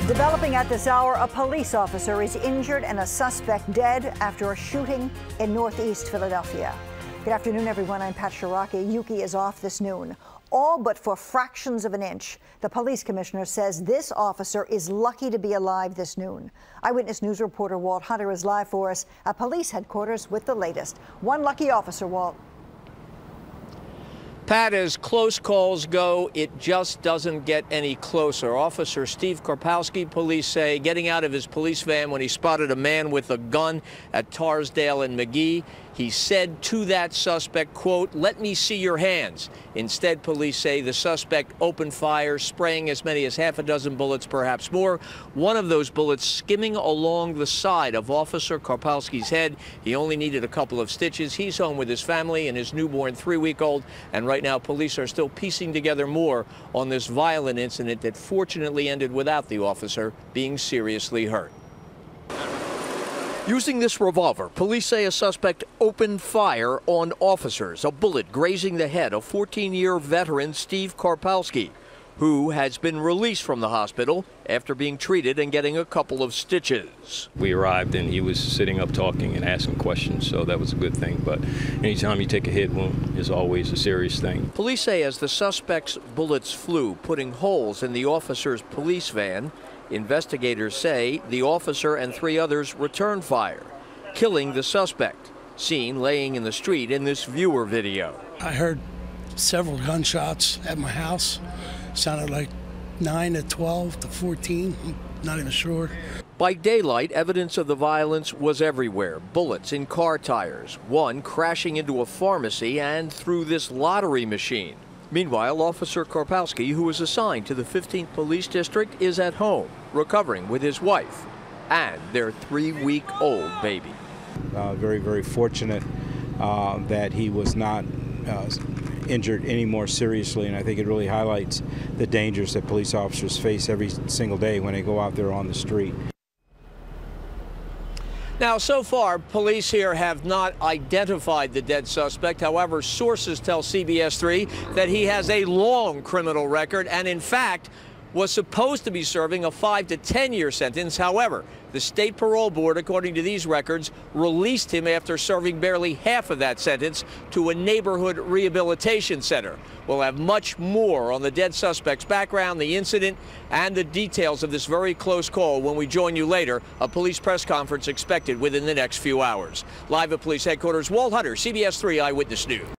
Developing at this hour, a police officer is injured and a suspect dead after a shooting in northeast Philadelphia. Good afternoon, everyone. I'm Pat Shiraki. Yuki is off this noon, all but for fractions of an inch. The police commissioner says this officer is lucky to be alive this noon. Eyewitness News reporter Walt Hunter is live for us at police headquarters with the latest. One lucky officer, Walt. Pat, as close calls go, it just doesn't get any closer. Officer Steve Karpowski, police say, getting out of his police van when he spotted a man with a gun at Tarsdale and McGee. He said to that suspect, quote, "Let me see your hands." Instead, police say the suspect opened fire, spraying as many as half a dozen bullets, perhaps more. One of those bullets skimming along the side of Officer Karpowski's head. He only needed a couple of stitches. He's home with his family and his newborn 3-week-old. And right now, police are still piecing together more on this violent incident that fortunately ended without the officer being seriously hurt. Using this revolver, police say a suspect opened fire on officers, a bullet grazing the head of 14-year veteran Steve Karpowski, who has been released from the hospital after being treated and getting a couple of stitches. We arrived and he was sitting up talking and asking questions, so that was a good thing. But anytime you take a hit wound is always a serious thing. Police say as the suspect's bullets flew, putting holes in the officer's police van, investigators say the officer and 3 others returned fire, killing the suspect, seen laying in the street in this viewer video. I heard several gunshots at my house. Sounded like 9 to 12 to 14, I'm not even sure. By daylight, evidence of the violence was everywhere. Bullets in car tires, one crashing into a pharmacy and through this lottery machine. Meanwhile, Officer Karpowski, who was assigned to the 15th Police District, is at home, recovering with his wife and their 3-week-old baby. Very, very fortunate that he was not injured any more seriously, and I think it really highlights the dangers that police officers face every single day when they go out there on the street. Now, so far, police here have not identified the dead suspect. However, sources tell CBS 3 that he has a long criminal record and, in fact, was supposed to be serving a 5 to 10-year sentence. However, the state parole board, according to these records, released him after serving barely half of that sentence to a neighborhood rehabilitation center. We'll have much more on the dead suspect's background, the incident, and the details of this very close call when we join you later. A police press conference expected within the next few hours. Live at police headquarters, Walt Hunter, CBS 3 Eyewitness News.